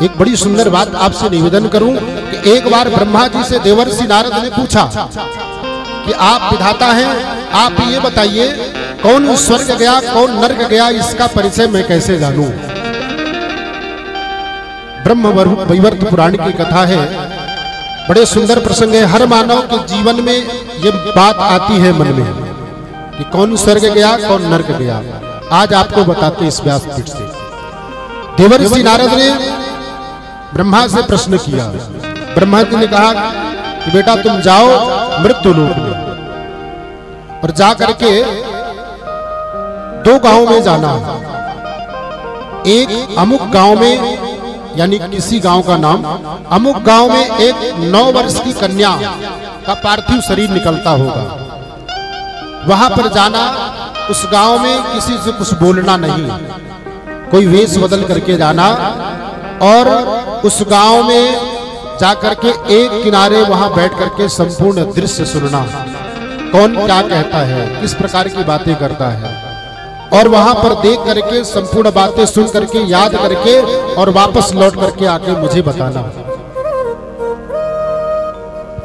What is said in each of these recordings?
एक बड़ी सुंदर बात आपसे निवेदन करूं कि एक बार ब्रह्मा जी से देवर्षि नारद ने पूछा कि आप विधाता हैं, आप ये बताइए कौन स्वर्ग गया कौन नर्क गया, इसका परिचय मैं कैसे जानूं। ब्रह्म वैवर्त पुराण की कथा है, बड़े सुंदर प्रसंग है। हर मानव के जीवन में ये बात आती है मन में कि कौन स्वर्ग गया कौन नर्क गया। आज आपको बताते इस व्यासपीठ से। देवर्षि नारद ने ब्रह्मा से प्रश्न किया। ब्रह्मा जी ने कहा कि बेटा तुम जाओ मृत्यु लोक में और जा करके 2 गांव में जाना। एक अमुक गांव में, यानी किसी गांव का नाम, अमुक गांव में एक 9 वर्ष की कन्या का पार्थिव शरीर निकलता होगा। वहां पर जाना, उस गांव में किसी से कुछ बोलना नहीं, कोई वेश बदल करके जाना और उस गांव में जाकर के एक किनारे वहां बैठ करके संपूर्ण दृश्य सुनना, कौन क्या कहता है, किस प्रकार की बातें करता है, और वहां पर देख करके संपूर्ण बातें सुन करके याद करके और वापस लौट करके आके मुझे बताना।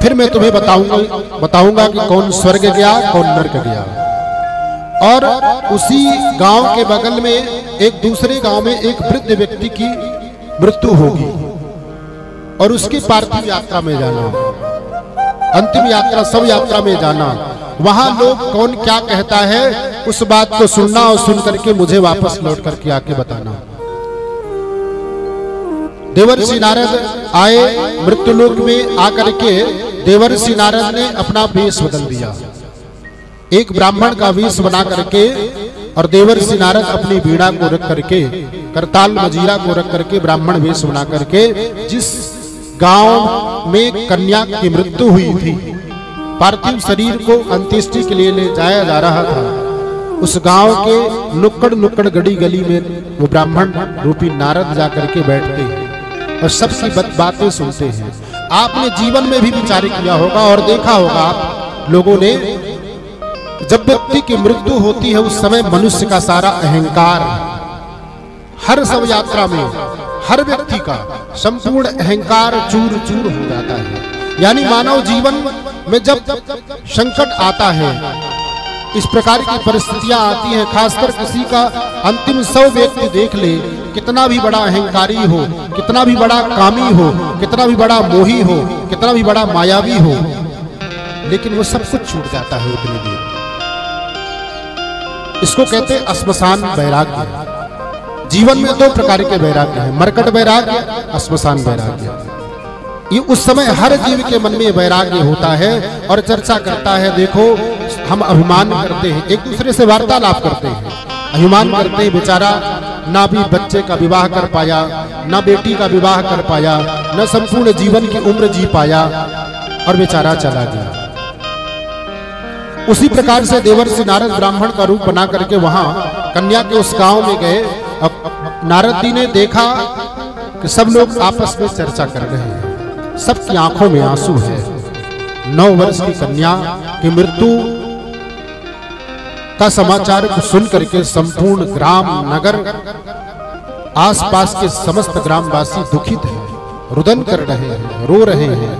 फिर मैं तुम्हें बताऊंगा कि कौन स्वर्ग गया कौन नर्क गया। और उसी गांव के बगल में एक दूसरे गांव में एक वृद्ध व्यक्ति की मृत्यु होगी और उसकी पार्थिव यात्रा में जाना, अंतिम यात्रा, सब यात्रा में जाना। वहां लोग कौन क्या कहता है उस बात को सुनना और सुन करके मुझे वापस लौट करके आके बताना। देवर्षि नारद आए मृत्युलोक में। आकर के देवर्षि नारद ने अपना वेश बदल दिया, एक ब्राह्मण का वेश बना करके, और देवर्षि नारद अपनी वीणा को रख करके, करताल मजीरा को रख करके ब्राह्मण वेश बना करके जिस गांव में कन्या की मृत्यु हुई थी, पार्थिव शरीर को अंत्येष्टि के लिए ले जाया जा रहा था, उस गांव के नुक्कड़ नुक्कड़ गली गली में वो ब्राह्मण रूपी नारद जाकर के बैठते हैं और सबकी बातें सुनते हैं। आपने जीवन में भी विचार किया होगा और देखा होगा आप लोगों ने, जब व्यक्ति की मृत्यु होती है उस समय मनुष्य का सारा अहंकार, हर सब यात्रा में हर व्यक्ति का संपूर्ण अहंकार चूर चूर हो जाता है। यानी मानव जीवन में जब संकट आता है, इस प्रकार की परिस्थितियां आती हैं, खासकर किसी का अंतिम 100 व्यक्ति देख ले, कितना भी बड़ा अहंकारी हो, कितना भी बड़ा कामी हो, कितना भी बड़ा मोही हो, कितना भी बड़ा मायावी हो, लेकिन वो सब कुछ छूट जाता है उतनी देर। इसको कहते हैं श्मशान वैराग्य। जीवन में 2 प्रकार के वैराग्य हैं, मरकट वैराग्य, श्मशान वैराग्य। ये उस समय हर जीव के मन में वैराग्य होता है और चर्चा करता है। देखो हम अभिमान करते हैं, एक दूसरे से वार्तालाप करते हैं, अभिमान करते हैं, बेचारा ना भी बच्चे का विवाह कर पाया, ना बेटी का विवाह कर पाया, न संपूर्ण जीवन की उम्र जी पाया और बेचारा चला गया। उसी प्रकार से देवर्षि नारद ब्राह्मण का रूप बना करके वहां कन्या के उस गांव में गए। अब नारद जी ने देखा कि सब लोग आपस में चर्चा कर रहे हैं, सबकी आंखों में आंसू है। 9 वर्ष की कन्या की मृत्यु का समाचार को सुन करके संपूर्ण ग्राम नगर, आसपास के समस्त ग्रामवासी दुखित हैं, रुदन कर रहे हैं, रो रहे हैं।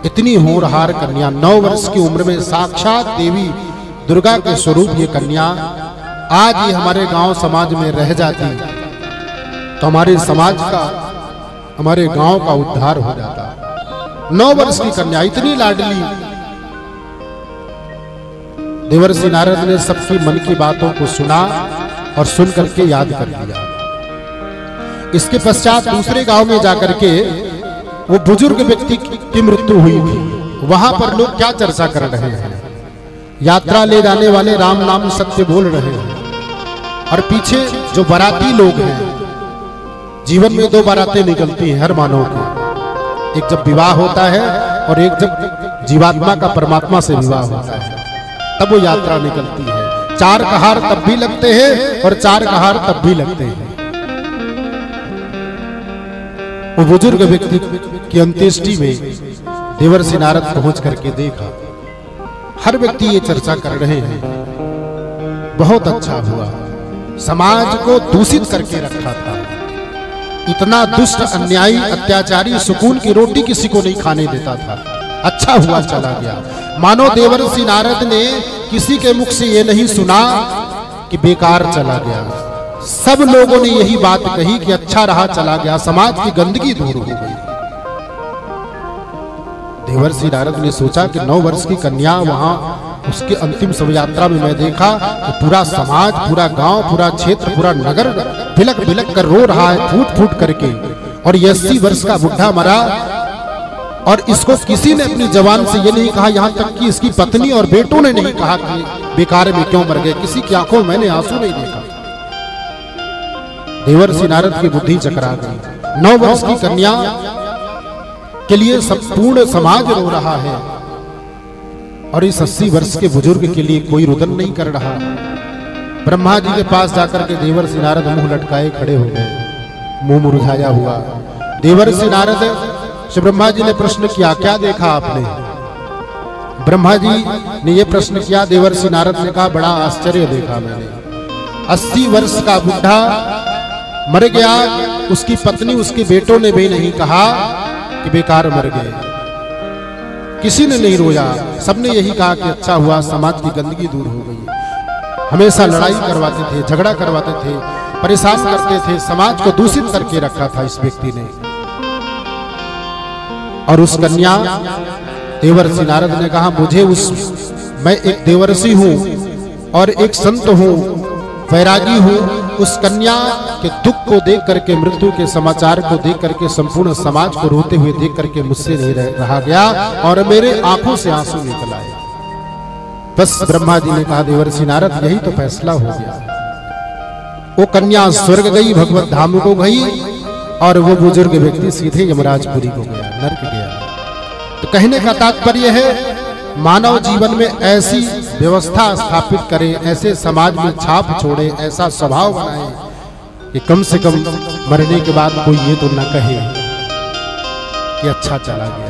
इतनी होनहार कन्या, 9 वर्ष की उम्र में साक्षात देवी दुर्गा के स्वरूप ये कन्या आज ये हमारे गांव समाज में रह जाती तो हमारे समाज का, हमारे गांव का उद्धार हो जाता। 9 वर्ष की कन्या, इतनी लाडली। देवर्षि नारद ने सबकी मन की बातों को सुना और सुन करके याद कर लिया। इसके पश्चात दूसरे गांव में जाकर के वो बुजुर्ग व्यक्ति की मृत्यु हुई थी। वहां पर लोग क्या चर्चा कर रहे हैं, यात्रा ले जाने वाले राम नाम सत्य बोल रहे हैं और पीछे जो बाराती लोग हैं, जीवन में 2 बारातें निकलती हैं हर मानव की, एक जब विवाह होता है और एक जब जीवात्मा का परमात्मा से विवाह होता है, तब वो यात्रा निकलती है। 4 कहार तब भी लगते हैं और 4 कहार तब भी लगते हैं। वो बुजुर्ग व्यक्ति की अंत्येष्टि में देवर्षि नारद पहुंच करके देखा, हर व्यक्ति ये चर्चा कर रहे हैं, बहुत अच्छा हुआ, समाज को दूषित करके रखा था, इतना दुष्ट अन्यायी अत्याचारी सुकून की रोटी किसी को नहीं खाने देता था। अच्छा हुआ चला गया। मानो देवर्षि नारद ने किसी के मुख से यह नहीं सुना कि बेकार चला गया। सब लोगों ने यही बात कही कि अच्छा रहा चला गया, समाज की गंदगी दूर हो गई। देवर्षि नारद ने सोचा कि 9 वर्ष की कन्या वहां उसके अंतिम शव यात्रा में मैं देखा कि पूरा समाज, पूरा गांव, पूरा क्षेत्र, पूरा नगर बिलक बिलक कर रो रहा है, फूट फूट करके। और 80 वर्ष का बुढ़ा मरा और इसको किसी ने अपनी जबान से ये नहीं कहा, यहां तक कि इसकी पत्नी और बेटों ने नहीं कहा कि बेकार में क्यों मर गए। किसी की आंखों में मैंने आंसू नहीं देखा। देवर्षि नारद की बुद्धि चकरा गई। 9 वर्ष की कन्या के लिए संपूर्ण समाज रो रहा है और इस 80 वर्ष के बुजुर्ग के लिए कोई रुदन नहीं कर रहा। ब्रह्मा जी के पास जाकर के देवर्षि नारद मुंह लटकाए खड़े हो गए, मुंह मुरझाया हुआ। देवर्षि नारद श्री ब्रह्मा जी ने प्रश्न किया, क्या देखा आपने? ब्रह्मा जी ने यह प्रश्न किया। देवर्षि नारद ने कहा, बड़ा आश्चर्य देखा मैंने। 80 वर्ष का बुढ़ा मर गया, उसकी पत्नी, उसके बेटों ने भी नहीं कहा कि बेकार मर गए। किसी ने नहीं रोया, सबने यही कहा कि अच्छा हुआ, समाज की गंदगी दूर हो गई। हमेशा लड़ाई करवाते थे, झगड़ा करवाते थे, परेशान करते थे, समाज को दूषित करके रखा था इस व्यक्ति ने। और उस कन्या, देवर्षि नारद ने कहा, मैं एक देवर्षि हूं और एक संत हूं, वैरागी हूं। उस कन्या के दुख को देख करके, मृत्यु के समाचार को देख करके, संपूर्ण समाज को रोते हुए देख करके मुझसे नहीं रहा गया और मेरे आंखों से आंसू निकल आए। बस ब्रह्मा जी ने कहा, देवर्षि नारद यही तो फैसला हो गया। वो कन्या स्वर्ग गई, भगवत धाम को गई और वो बुजुर्ग व्यक्ति सीधे यमराजपुरी को गया, नरक गया। तो कहने का तात्पर्य है, मानव जीवन में ऐसी व्यवस्था स्थापित करें, ऐसे समाज में छाप छोड़े, ऐसा स्वभाव बनाए कि कम से कम मरने के बाद कोई ये तो न कहे कि अच्छा चला गया।